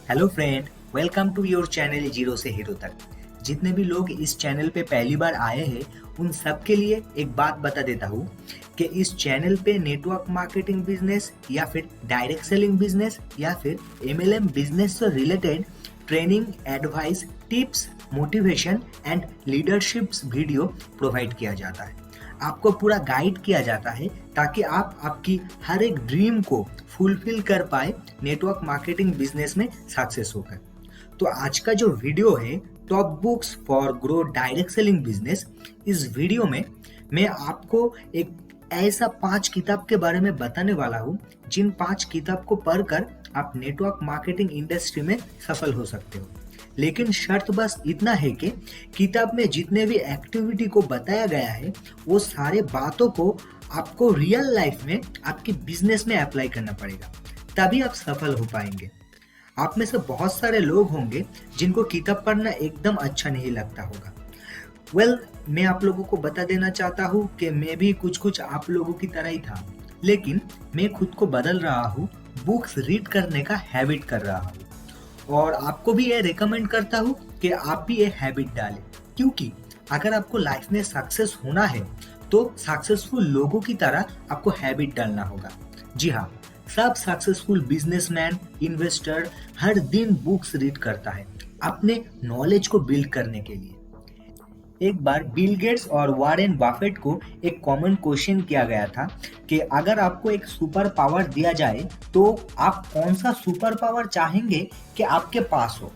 Hello friend, welcome to your channel zero से hero तक। जितने भी लोग इस चैनल पे पहली बार आए हैं उन सब के लिए एक बात बता देता हूँ कि इस चैनल पे नेटवर्क मार्केटिंग बिजनेस या फिर डायरेक्ट सेलिंग बिजनेस या फिर एमएलएम बिजनेस से related training, advice, tips, motivation and leadership video provide किया जाता है। आपको पूरा गाइड किया जाता है ताकि आप आपकी हर एक ड्रीम को फुलफिल कर पाए नेटवर्क मार्केटिंग बिजनेस में सक्सेस होकर। तो आज का जो वीडियो है top books for grow direct selling business, इस वीडियो में मैं आपको एक ऐसा 5 किताब के बारे में बताने वाला हूँ जिन 5 किताब को पढ़कर आप नेटवर्क मार्केटिंग इंडस्ट्री में सफल हो सकते हो। लेकिन शर्त बस इतना है कि किताब में जितने भी एक्टिविटी को बताया गया है वो सारे बातों को आपको रियल लाइफ में आपके बिजनेस में अप्लाई करना पड़ेगा, तभी आप सफल हो पाएंगे। आप में से बहुत सारे लोग होंगे जिनको किताब पढ़ना एकदम अच्छा नहीं लगता होगा। मैं आप लोगों को बता देना चाहता हूँ कि मैं भी कुछ आप लोगों की तरह ही था, लेकिन मैं खुद को बदल रहा हूँ, बुक्स रीड करने का हैबिट कर रहा हूँ और आपको भी ये रेकमेंड करता हूँ कि आप भी ये हैबिट डालें, क्योंकि अगर आपको लाइफ में सक्सेस होना है तो सक्सेसफुल लोगों की तरह आपको हैबिट डालना होगा। जी हाँ, सब सक्सेसफुल बिजनेसमैन, इन्वेस्टर हर दिन बुक्स रीड करता है अपने नॉलेज को बिल्ड करने के लिए। एक बार बिल गेट्स और वॉरेन बफेट को एक कॉमन क्वेश्चन किया गया था कि अगर आपको एक सुपर पावर दिया जाए तो आप कौन सा सुपर पावर चाहेंगे कि आपके पास हो।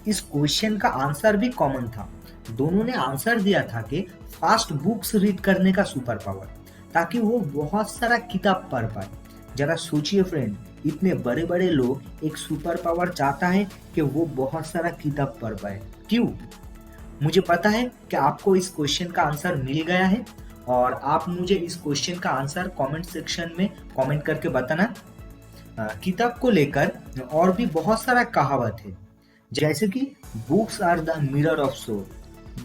इस क्वेश्चन का आंसर भी कॉमन था। दोनों ने आंसर दिया था कि फास्ट बुक्स रीड करने का सुपर पावर, ताकि वो बहुत सारा किताब पढ़ पाए। जरा सोचिए फ्रेंड, इतने बड़े बड़े लोग एक सुपर पावर चाहता है कि वो बहुत सारा किताब पढ़ पाए। क्यों? मुझे पता है कि आपको इस क्वेश्चन का आंसर मिल गया है और आप मुझे इस क्वेश्चन का आंसर कमेंट सेक्शन में कमेंट करके बताना। किताब को लेकर और भी बहुत सारा कहावत है, जैसे कि books are the mirror of soul,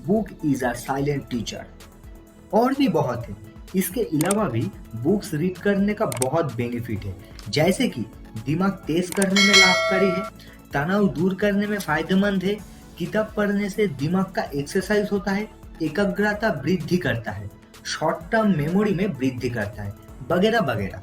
book is a silent teacher, और भी बहुत है। इसके अलावा भी बुक्स रीड करने का बहुत बेनिफिट है, जैसे कि दिमाग तेज करने में लाभकारी है, तनाव दूर करने में फायदेमंद है, किताब पढ़ने से दिमाग का एक्सरसाइज होता है, एकाग्रता वृद्धि करता है, शॉर्ट टर्म मेमोरी में वृद्धि करता है, वगैरह वगैरह।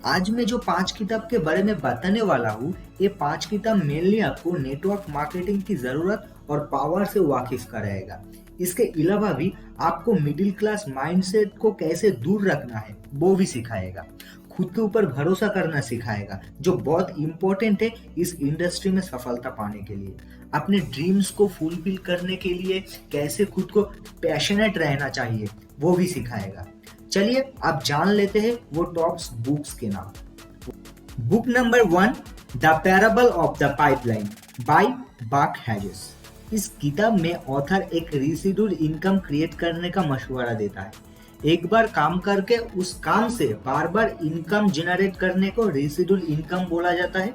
आज मैं जो 5 किताब के बारे में बताने वाला हूँ, ये 5 किताब मेनली आपको नेटवर्क मार्केटिंग की जरूरत और पावर से वाकिफ कराएगा। इसके अलावा भी आपको मिडिल क्लास माइंडसेट को कैसे दूर रखना है वो भी सिखाएगा, खुद के ऊपर भरोसा करना सिखाएगा, जो बहुत इंपॉर्टेंट है इस इंडस्ट्री में सफलता पाने के लिए। अपने ड्रीम्स को फुलफिल करने के लिए कैसे खुद को पैशनेट रहना चाहिए वो भी सिखाएगा। चलिए अब जान लेते हैं वो टॉप बुक्स के नाम। Book number 1, the parable of the pipeline by Burke Hedges. इस किताब में ऑथर एक रेसिडुअल इनकम क्रिएट करने का मशवरा देता है। एक बार काम करके उस काम से बार बार इनकम जनरेट करने को रेसिडुअल इनकम बोला जाता है।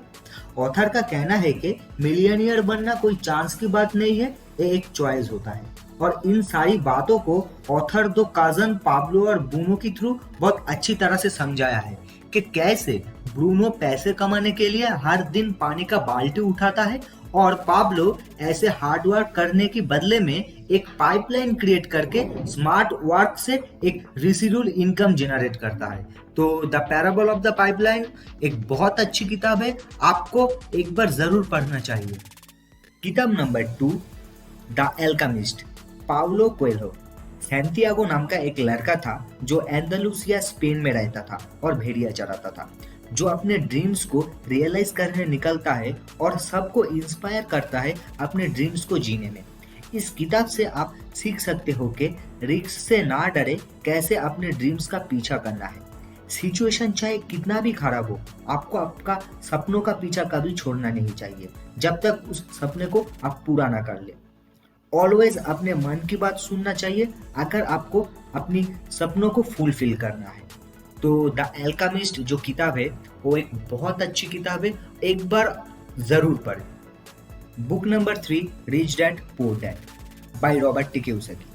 ऑथर का कहना है कि मिलियनियर बनना कोई चांस की बात नहीं है, ये एक चॉइस होता है। और इन सारी बातों को ऑथर दो काजन पाब्लो और ब्रूनो के थ्रू बहुत अच्छी तरह से समझाया है कि कैसे ब्रूनो पैसे कमाने के लिए हर दिन पानी का बाल्टी उठाता है और पाब्लो ऐसे हार्ड वर्क करने के बदले में एक पाइपलाइन क्रिएट करके स्मार्ट वर्क से एक रेसिडुअल इनकम जनरेट करता है। तो the parable of the pipeline एक बहुत अच्छी किताब है, आपको एक बार जरूर पढ़ना चाहिए। किताब number 2, the alchemist, Paulo Coelho. Santiago नाम का एक लड़का था जो एंडालुसिया स्पेन में रहता था और भेड़िया चराता था, जो अपने ड्रीम्स को रियलाइज करने निकलता है और सबको इंस्पायर करता है अपने ड्रीम्स को जीने में। इस किताब से आप सीख सकते हो कि रिस्क से ना डरे, कैसे अपने ड्रीम्स का पीछा करना है। सिचुएशन चाहे कितना भी खराब हो, आपको आपका सपनों का पीछा कभी छोड़ना नहीं चाहिए जब तक उस सपने को आप पूरा ना कर ले। ऑलवेज अपने मन की बात सुनना चाहिए अगर आपको अपनी सपनों को फुलफिल करना है। तो द एल्केमिस्ट जो किताब है वो एक बहुत अच्छी किताब है, एक बार जरूर पढ़ें। Book number 3, rich dad poor dad by Robert T Kiyosaki.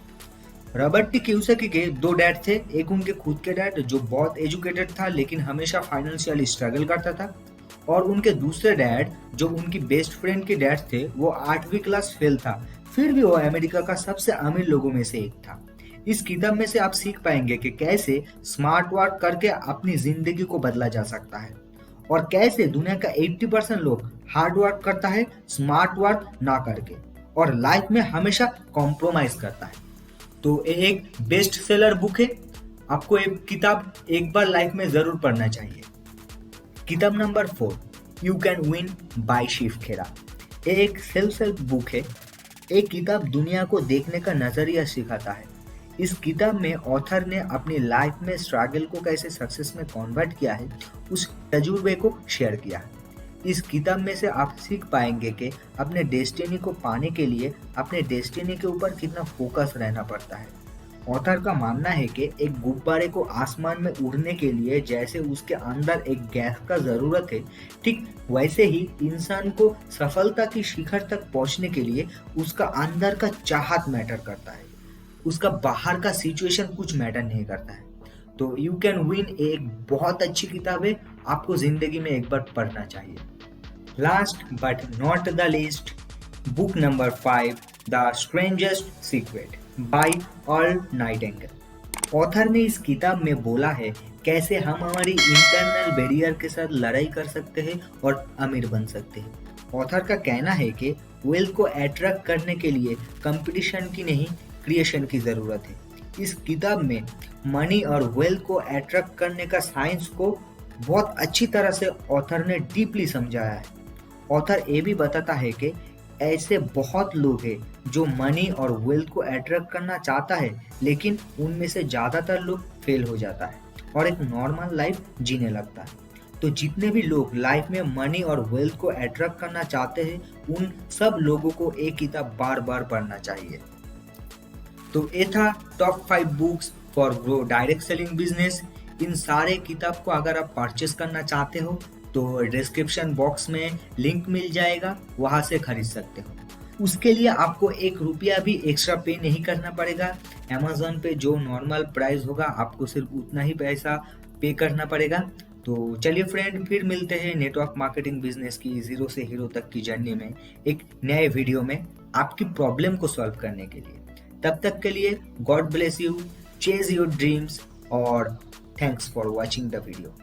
Robert T Kiyosaki के 2 डैड थे। एक उनके खुद के डैड जो बहुत एजुकेटेड था लेकिन हमेशा फाइनेंशियल स्ट्रगल करता था, और उनके दूसरे डैड, जो उनकी बेस्ट फ्रेंड के डैड थे, वो 8वीं क्लास फेल था, फिर भी वो अमेरिका का सबसे अमीर लोगों में से एक था। इस किताब में से आप सीख पाएंगे कि कैसे स्मार्ट वर्क करके अपनी जिंदगी को बदला जा सकता है और कैसे दुनिया का 80% लोग हार्ड वर्क करता है, स्मार्ट वर्क ना करके, और लाइफ में हमेशा कॉम्प्रोमाइज करता है। तो ये एक बेस्ट सेलर बुक है, आपको ये किताब एक बार लाइफ में जरूर पढ़ना चाहिए। किताब number 4, you can win by Shiv Khera. ये एक सेल्फ हेल्प बुक है। एक किताब दुनिया को देखने का नजरिया सिखाता है। इस किताब में ऑथर ने अपनी लाइफ में स्ट्रगल को कैसे सक्सेस में कन्वर्ट किया है, उस तजुर्बे को शेयर किया है। इस किताब में से आप सीख पाएंगे कि अपने डेस्टिनी को पाने के लिए अपने डेस्टिनी के ऊपर कितना फोकस रहना पड़ता है। ऑथर का मानना है कि एक गुब्बारे को आसमान में उड़ने के लिए जैसे उसके अंदर एक गैस का जरूरत है, ठीक वैसे ही इंसान को सफलता की शिखर तक पहुंचने के लिए उसका अंदर का चाहत मैटर करता है, उसका बाहर का सिचुएशन कुछ मैटर नहीं करता है। तो यू कैन विन एक बहुत अच्छी किताब है, आपको जिंदगी में एक बार पढ़ना चाहिए। Last but not the least, book number 5, the strangest secret by Earl Nightingale. Author ने इस किताब में बोला है कैसे हम हमारी इंटरनल बैरियर के साथ लड़ाई कर सकते हैं और अमीर बन सकते हैं। ऑथर का कहना है कि वेल्थ को अट्रैक्ट करने के लिए कंपटीशन की नहीं, क्रिएशन की जरूरत है। इस किताब में मनी और वेल्थ को अट्रैक्ट करने का साइंस को बहुत अच्छी तरह से ऑथर ने डीपली समझाया है। ऑथर ये भी बताता है कि ऐसे बहुत लोग हैं जो मनी और वेल्थ को अट्रैक्ट करना चाहता है, लेकिन उनमें से ज़्यादातर लोग फेल हो जाता है और एक नॉर्मल लाइफ जीने लगता है। तो जितने भी लोग लाइफ में मनी और वेल्थ को अट्रैक्ट करना चाहते हैं, उन सब लोगों को एक किताब बार बार पढ़ना चाहिए। तो ये था top 5 books for grow direct selling business. इन सारे किताब को अगर आप परचेस करना चाहते हो तो डिस्क्रिप्शन बॉक्स में लिंक मिल जाएगा, वहां से खरीद सकते हो। उसके लिए आपको 1 रुपया भी एक्स्ट्रा पे नहीं करना पड़ेगा। अमेज़न पे जो नॉर्मल प्राइस होगा आपको सिर्फ उतना ही पैसा पे करना पड़ेगा। तो चलिए फ्रेंड, फिर मिलते हैं नेटवर्क मार्केटिंग बिजनेस की जीरो से हीरो तक की जर्नी में एक नए वीडियो में आपकी प्रॉब्लम को सॉल्व करने के लिए। तब तक के लिए god bless you, chase your dreams और thanks for watching the video.